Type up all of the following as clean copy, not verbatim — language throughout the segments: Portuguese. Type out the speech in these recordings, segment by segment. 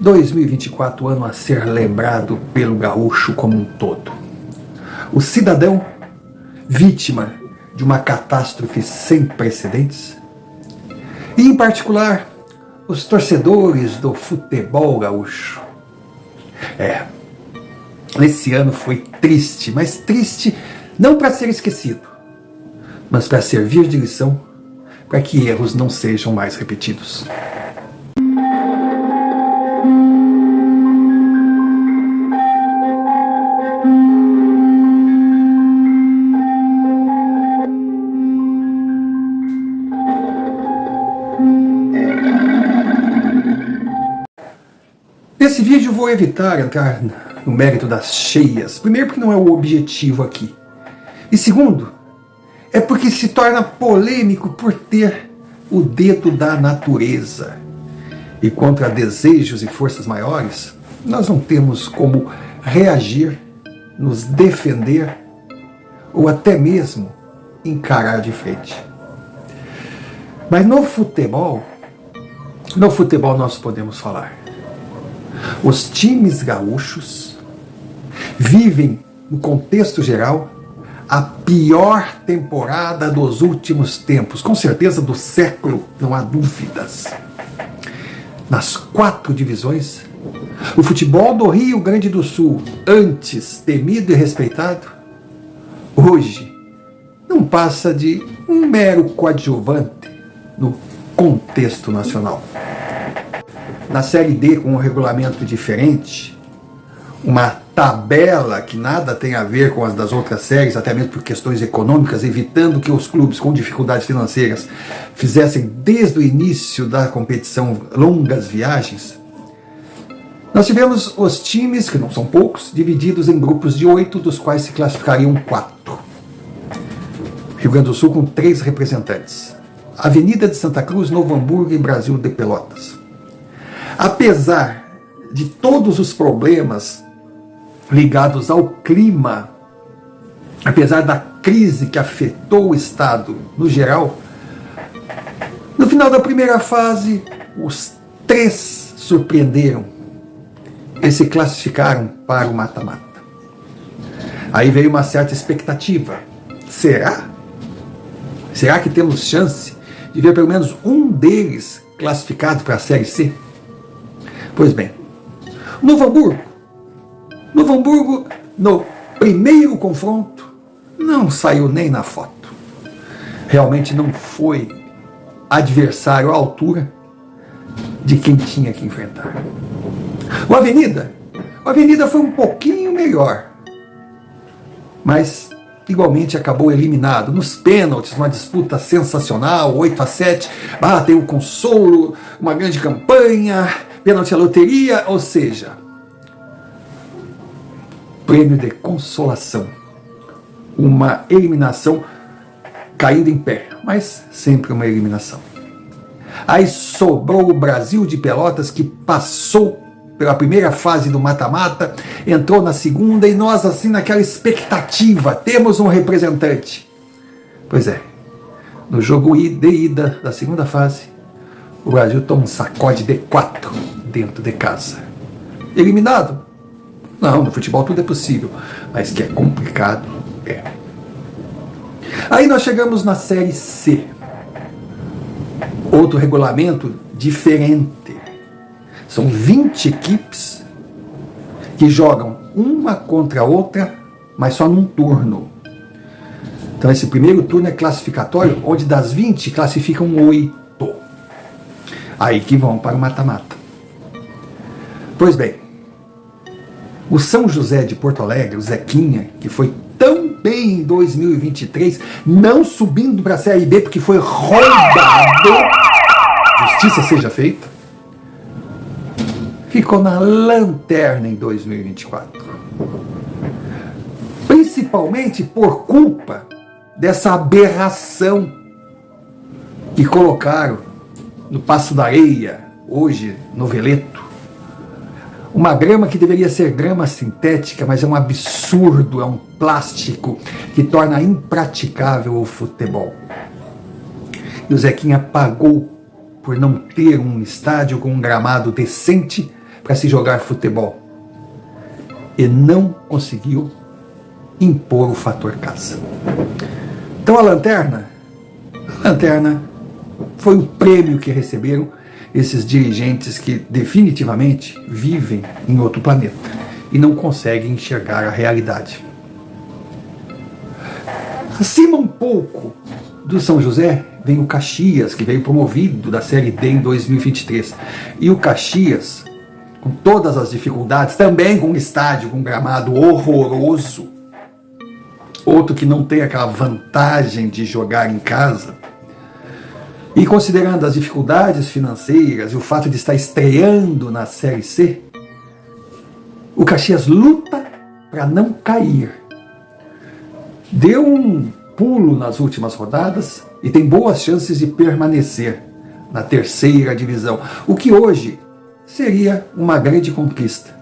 2024, ano a ser lembrado pelo gaúcho como um todo. O cidadão, vítima de uma catástrofe sem precedentes, e em particular, os torcedores do futebol gaúcho. Esse ano foi triste, mas triste não para ser esquecido, mas para servir de lição, para que erros não sejam mais repetidos. Nesse vídeo vou evitar entrar no mérito das cheias. Primeiro, porque não é o objetivo aqui. E segundo, é porque se torna polêmico por ter o dedo da natureza. E contra desejos e forças maiores, nós não temos como reagir, nos defender ou até mesmo encarar de frente. Mas no futebol nós podemos falar. Os times gaúchos vivem, no contexto geral, a pior temporada dos últimos tempos, com certeza do século, não há dúvidas. Nas 4 divisões, o futebol do Rio Grande do Sul, antes temido e respeitado, hoje não passa de um mero coadjuvante no contexto nacional. Na Série D, com um regulamento diferente, uma tabela que nada tem a ver com as das outras séries, até mesmo por questões econômicas, evitando que os clubes com dificuldades financeiras fizessem desde o início da competição longas viagens, nós tivemos os times, que não são poucos, divididos em grupos de 8, dos quais se classificariam 4. Rio Grande do Sul com 3 representantes: Avenida de Santa Cruz, Novo Hamburgo e Brasil de Pelotas. Apesar de todos os problemas ligados ao clima, apesar da crise que afetou o estado no geral, no final da primeira fase, os 3 surpreenderam e se classificaram para o mata-mata. Aí veio uma certa expectativa. Será? Será que temos chance de ver pelo menos um deles classificado para a Série C? Pois bem, Novo Hamburgo, no primeiro confronto, não saiu nem na foto. Realmente não foi adversário à altura de quem tinha que enfrentar. O Avenida foi um pouquinho melhor, mas igualmente acabou eliminado nos pênaltis, uma disputa sensacional, 8-7, tem o consolo, uma grande campanha, pênalti à loteria, ou seja, prêmio de consolação, uma eliminação caindo em pé, mas sempre uma eliminação. Aí sobrou o Brasil de Pelotas, que passou pela primeira fase do mata-mata, entrou na segunda e nós assim naquela expectativa, temos um representante. Pois é, no jogo de ida da segunda fase, o Brasil toma um sacode de 4 dentro de casa. Eliminado? Não, no futebol tudo é possível, mas que é complicado, é. Aí nós chegamos na Série C. Outro regulamento diferente. São 20 equipes que jogam uma contra a outra, mas só num turno. Então esse primeiro turno é classificatório, onde das 20 classificam 8. Aí que vão para o mata-mata. Pois bem, o São José de Porto Alegre, o Zequinha, que foi tão bem em 2023, não subindo para a Série B porque foi roubado, justiça seja feita, ficou na lanterna em 2024. Principalmente por culpa dessa aberração que colocaram no Passo da Areia, hoje no Veleto. Uma grama que deveria ser grama sintética, mas é um absurdo, é um plástico que torna impraticável o futebol. E o Zequinha pagou por não ter um estádio com um gramado decente para se jogar futebol. E não conseguiu impor o fator casa. Então a lanterna foi o prêmio que receberam esses dirigentes que definitivamente vivem em outro planeta e não conseguem enxergar a realidade. Acima um pouco do São José vem o Caxias, que veio promovido da Série D em 2023. E o Caxias, com todas as dificuldades, também com um estádio, com um gramado horroroso, outro que não tem aquela vantagem de jogar em casa, e considerando as dificuldades financeiras e o fato de estar estreando na Série C, o Caxias luta para não cair. Deu um pulo nas últimas rodadas e tem boas chances de permanecer na terceira divisão, o que hoje seria uma grande conquista.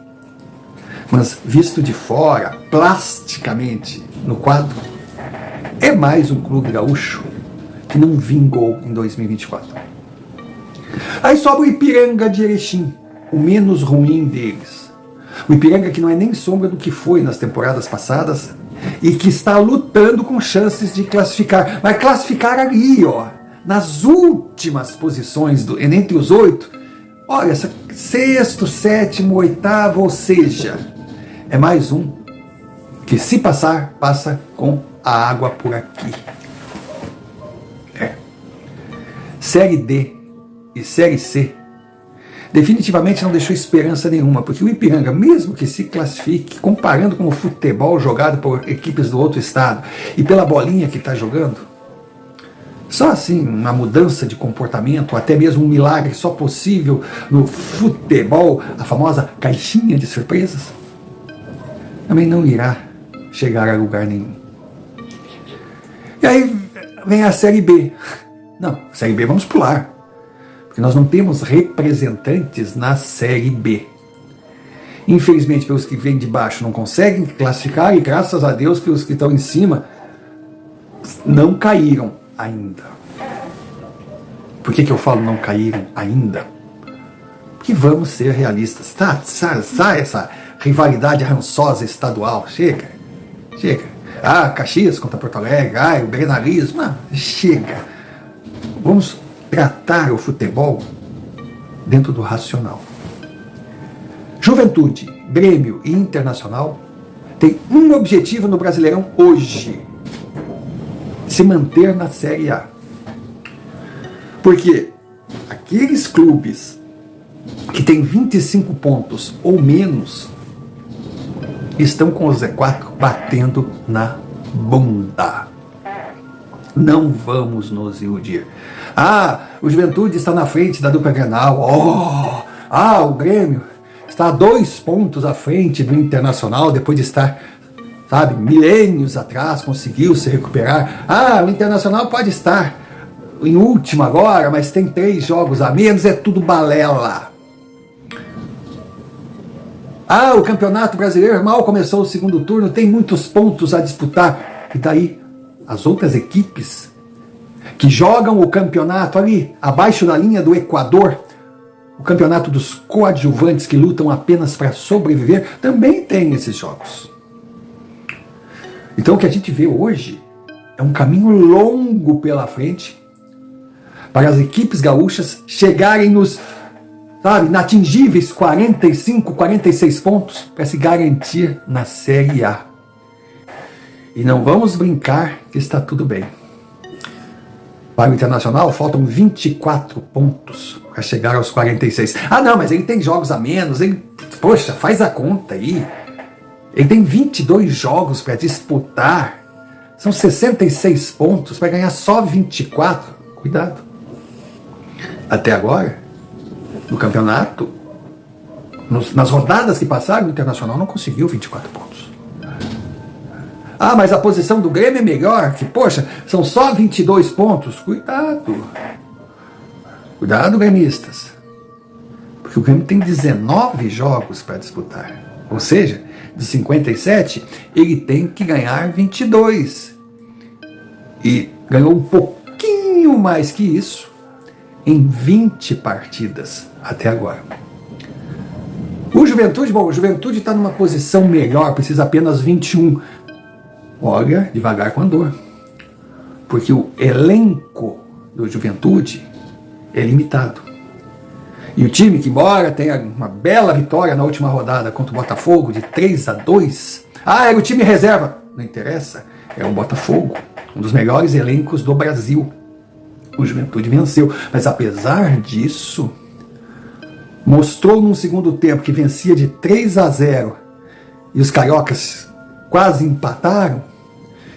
Mas visto de fora, plasticamente, no quadro, é mais um clube gaúcho que não vingou em 2024. Aí sobra o Ipiranga de Erechim, o menos ruim deles. O Ipiranga que não é nem sombra do que foi nas temporadas passadas e que está lutando com chances de classificar. Vai classificar ali, ó, nas últimas posições, entre os 8. Olha, sexto, sétimo, oitavo, ou seja, é mais um que, se passar, passa com a água por aqui. Série D e Série C definitivamente não deixou esperança nenhuma, porque o Ipiranga, mesmo que se classifique, comparando com o futebol jogado por equipes do outro estado e pela bolinha que está jogando, só assim uma mudança de comportamento, até mesmo um milagre só possível no futebol, a famosa caixinha de surpresas, também não irá chegar a lugar nenhum. E aí vem a Série B. Não, Série B vamos pular, porque nós não temos representantes na Série B. Infelizmente, pelos que vêm de baixo não conseguem classificar, e graças a Deus que os que estão em cima não caíram ainda. Por que eu falo não caíram ainda? Porque vamos ser realistas. Sai essa rivalidade rançosa estadual. Chega. Caxias contra Porto Alegre, o benenarismo. Não, chega. Vamos tratar o futebol dentro do racional. Juventude, Grêmio e Internacional têm um objetivo no Brasileirão hoje: se manter na Série A. Porque aqueles clubes que têm 25 pontos ou menos estão com o Z4 batendo na bunda. Não vamos nos iludir. O Juventude está na frente da dupla Grenal. O Grêmio está a 2 pontos à frente do Internacional, depois de estar, milênios atrás, conseguiu se recuperar. O Internacional pode estar em último agora, mas tem 3 jogos a menos, é tudo balela. O Campeonato Brasileiro mal começou o segundo turno, tem muitos pontos a disputar. E daí, as outras equipes que jogam o campeonato ali, abaixo da linha do Equador, o campeonato dos coadjuvantes que lutam apenas para sobreviver, também tem esses jogos. Então o que a gente vê hoje é um caminho longo pela frente para as equipes gaúchas chegarem nos inatingíveis 45, 46 pontos para se garantir na Série A. E não vamos brincar que está tudo bem. Para o Internacional faltam 24 pontos para chegar aos 46. Não, mas ele tem jogos a menos, poxa, faz a conta aí. Ele tem 22 jogos para disputar. São 66 pontos para ganhar só 24. Cuidado. Até agora, no campeonato, nas rodadas que passaram, o Internacional não conseguiu 24 pontos. Mas a posição do Grêmio é melhor, que, poxa, são só 22 pontos. Cuidado. Cuidado, gremistas. Porque o Grêmio tem 19 jogos para disputar. Ou seja, de 57, ele tem que ganhar 22. E ganhou um pouquinho mais que isso em 20 partidas até agora. O Juventude, bom, o Juventude está numa posição melhor, precisa apenas 21. Olha, devagar com a dor. Porque o elenco do Juventude é limitado. E o time, que embora tenha uma bela vitória na última rodada contra o Botafogo, de 3-2, era o time reserva. Não interessa, é o Botafogo, um dos melhores elencos do Brasil. O Juventude venceu, mas apesar disso, mostrou num segundo tempo que vencia de 3-0 e os cariocas quase empataram,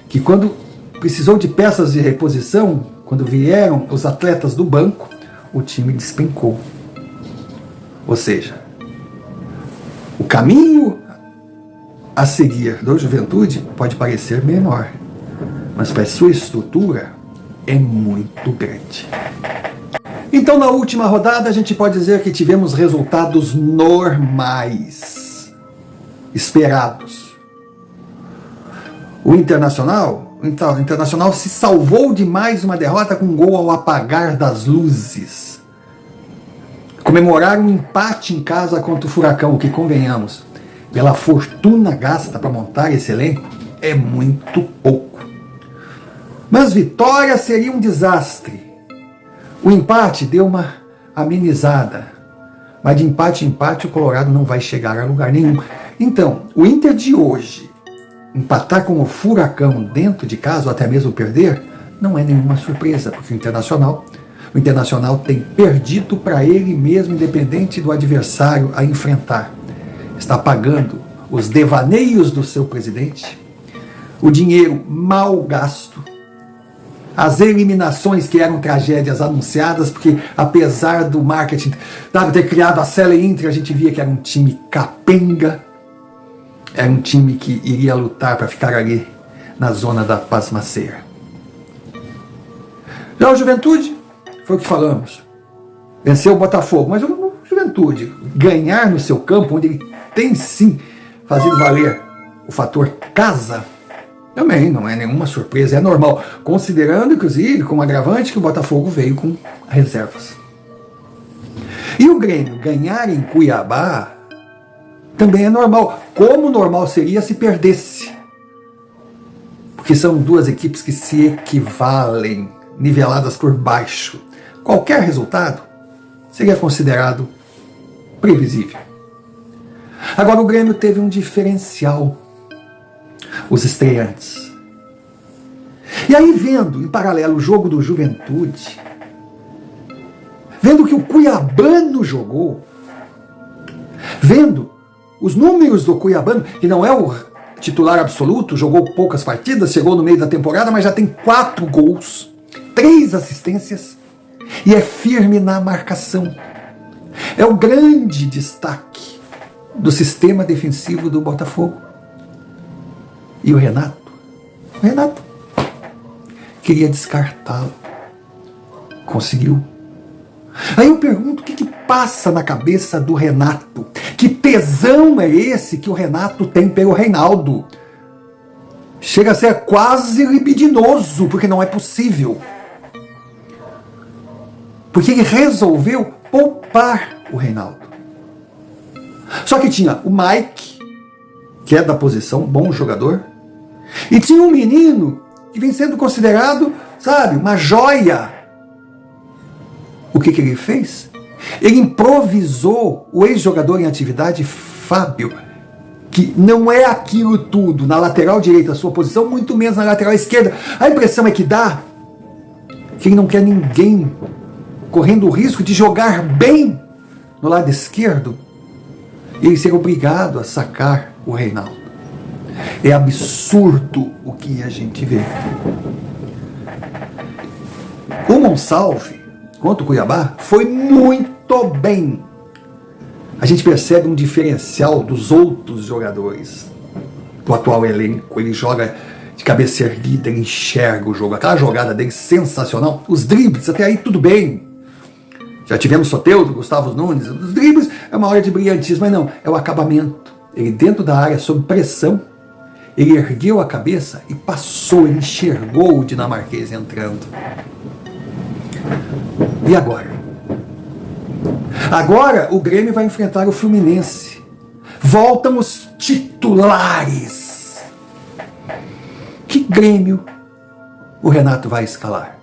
que quando precisou de peças de reposição, quando vieram os atletas do banco, o time despencou. Ou seja, o caminho a seguir do Juventude pode parecer menor, mas para sua estrutura é muito grande. Então, na última rodada, a gente pode dizer que tivemos resultados normais, esperados. O Internacional se salvou de mais uma derrota com um gol ao apagar das luzes. Comemorar um empate em casa contra o Furacão, que, convenhamos, pela fortuna gasta para montar esse elenco, é muito pouco. Mas vitória seria um desastre. O empate deu uma amenizada, mas de empate em empate o Colorado não vai chegar a lugar nenhum. Então, o Inter de hoje empatar com o Furacão dentro de casa, ou até mesmo perder, não é nenhuma surpresa, porque o Internacional tem perdido para ele mesmo, independente do adversário a enfrentar. Está pagando os devaneios do seu presidente, o dinheiro mal gasto, as eliminações que eram tragédias anunciadas, porque apesar do marketing ter criado a Sele Inter, a gente via que era um time capenga, era um time que iria lutar para ficar ali na zona da pasmaceira. Já o Juventude, foi o que falamos, venceu o Botafogo, mas o Juventude ganhar no seu campo, onde ele tem sim fazido valer o fator casa, também não é nenhuma surpresa, é normal, considerando inclusive como agravante que o Botafogo veio com reservas. E o Grêmio ganhar em Cuiabá também é normal, como normal seria se perdesse, porque são duas equipes que se equivalem, niveladas por baixo. Qualquer resultado seria considerado previsível. Agora o Grêmio teve um diferencial, os estreantes. E aí, vendo em paralelo o jogo do Juventude, vendo que o Cuiabano jogou, vendo os números do Cuiabano, que não é o titular absoluto, jogou poucas partidas, chegou no meio da temporada, mas já tem 4 gols, 3 assistências e é firme na marcação. É o grande destaque do sistema defensivo do Botafogo. E o Renato queria descartá-lo. Conseguiu. Aí eu pergunto, o que passa na cabeça do Renato? Que tesão é esse que o Renato tem pelo Reinaldo? Chega a ser quase libidinoso, porque não é possível. Porque ele resolveu poupar o Reinaldo. Só que tinha o Mike, que é da posição, bom jogador, e tinha um menino que vem sendo considerado, sabe, uma joia. O que ele fez? Ele improvisou o ex-jogador em atividade, Fábio, que não é aquilo tudo na lateral direita, a sua posição, muito menos na lateral esquerda. A impressão é que dá que ele não quer ninguém correndo o risco de jogar bem no lado esquerdo e ele ser obrigado a sacar o Reinaldo. É absurdo o que a gente vê. O Monsalve contra o Cuiabá foi muito bem. A gente percebe um diferencial dos outros jogadores do atual elenco. Ele joga de cabeça erguida, ele enxerga o jogo. Aquela jogada dele sensacional. Os dribles, até aí tudo bem. Já tivemos Soteldo, Gustavo Nunes. Os dribles é uma hora de brilhantismo, mas não, é o acabamento. Ele dentro da área, sob pressão, ele ergueu a cabeça e passou, ele enxergou o dinamarquês entrando. E agora? Agora o Grêmio vai enfrentar o Fluminense Voltam os titulares. Que Grêmio o Renato vai escalar?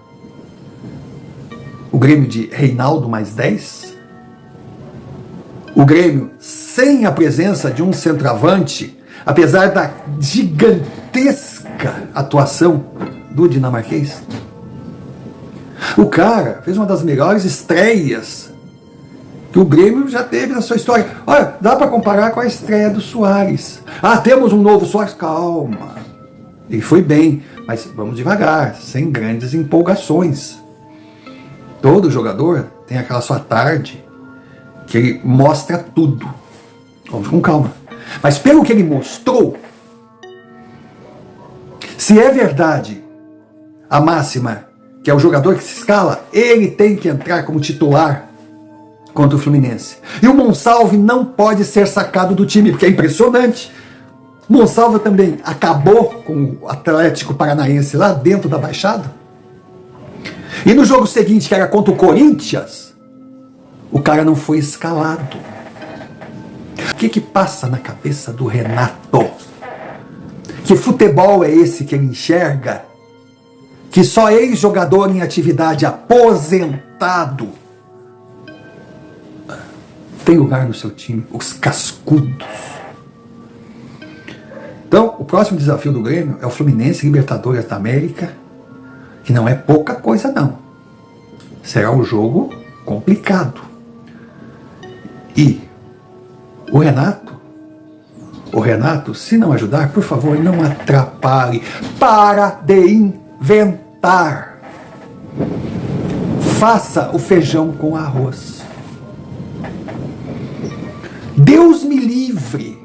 O Grêmio de Reinaldo mais 10? O Grêmio sem a presença de um centroavante, apesar da gigantesca atuação do dinamarquês? O cara fez uma das melhores estreias que o Grêmio já teve na sua história. Olha, dá para comparar com a estreia do Soares. Ah, temos um novo Soares? Calma. Ele foi bem, mas vamos devagar, sem grandes empolgações. Todo jogador tem aquela sua tarde que ele mostra tudo. Vamos com calma. Mas pelo que ele mostrou, se é verdade a máxima que é o jogador que se escala, ele tem que entrar como titular contra o Fluminense. E o Monsalve não pode ser sacado do time, porque é impressionante. Monsalve também acabou com o Atlético Paranaense lá dentro da Baixada. E no jogo seguinte, que era contra o Corinthians, o cara não foi escalado. O que passa na cabeça do Renato? Que futebol é esse que ele enxerga? Que só ex-jogador em atividade aposentado tem lugar no seu time, os cascudos. Então, o próximo desafio do Grêmio é o Fluminense Libertadores da América, que não é pouca coisa não. Será um jogo complicado. E o Renato, se não ajudar, por favor, não atrapalhe. Para de inventar. Faça o feijão com arroz. Deus me livre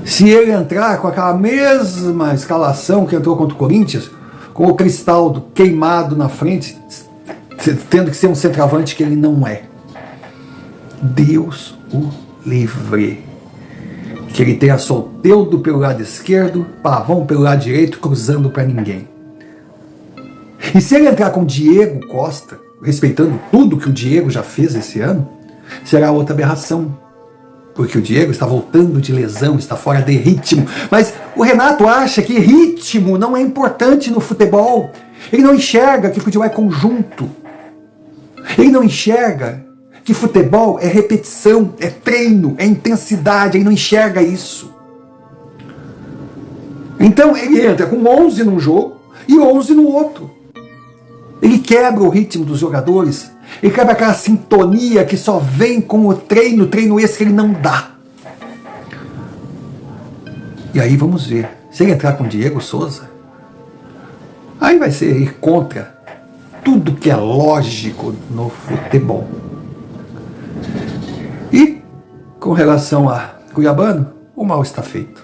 se ele entrar com aquela mesma escalação que entrou contra o Corinthians, com o Cristaldo queimado na frente, tendo que ser um centroavante que ele não é. Deus o livre. Que ele tenha Soteldo pelo lado esquerdo, Pavão pelo lado direito, cruzando para ninguém. E se ele entrar com Diego Costa, respeitando tudo que o Diego já fez esse ano, será outra aberração. Porque o Diego está voltando de lesão, está fora de ritmo. Mas o Renato acha que ritmo não é importante no futebol. Ele não enxerga que futebol é conjunto. Ele não enxerga que futebol é repetição, é treino, é intensidade. Ele não enxerga isso. Então ele entra com 11 num jogo e 11 no outro. Ele quebra o ritmo dos jogadores. Ele quebra aquela sintonia que só vem com o treino esse que ele não dá. E aí vamos ver. Se ele entrar com Diego Souza, aí vai ser ir contra tudo que é lógico no futebol. E com relação a Cuiabano, o mal está feito.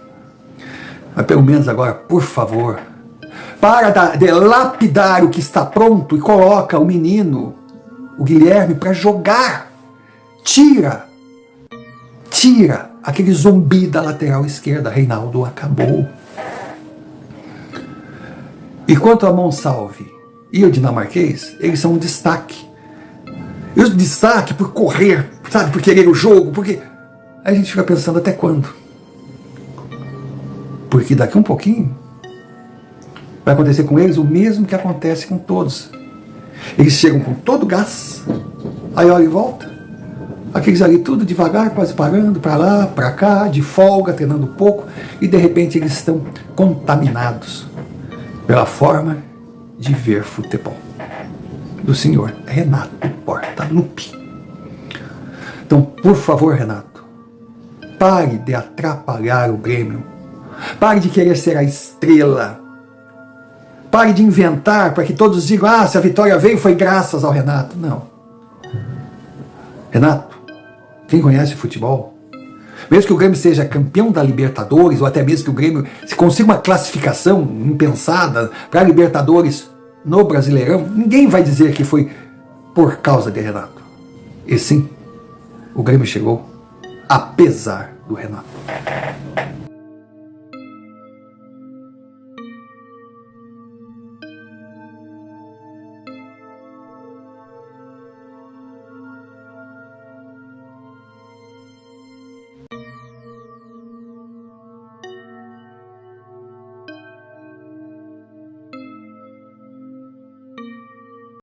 Mas pelo menos agora, por favor, para de lapidar o que está pronto e coloca o menino, o Guilherme, para jogar. Tira aquele zumbi da lateral esquerda. Reinaldo acabou. E quanto a Monsalve e o dinamarquês, eles são um destaque. E o destaque por correr, sabe, por querer o jogo, porque aí a gente fica pensando até quando? Porque daqui um pouquinho vai acontecer com eles o mesmo que acontece com todos. Eles chegam com todo gás, aí olha e volta. Aqueles ali tudo devagar, quase parando, para lá, para cá, de folga, treinando pouco, e de repente eles estão contaminados pela forma de ver futebol do senhor Renato Portaluppi. Então, por favor, Renato, pare de atrapalhar o Grêmio. Pare de querer ser a estrela. Pare de inventar para que todos digam, se a vitória veio foi graças ao Renato. Não. Renato, quem conhece futebol, mesmo que o Grêmio seja campeão da Libertadores, ou até mesmo que o Grêmio consiga uma classificação impensada para a Libertadores no Brasileirão, ninguém vai dizer que foi por causa de Renato. E sim, o Grêmio chegou apesar do Renato.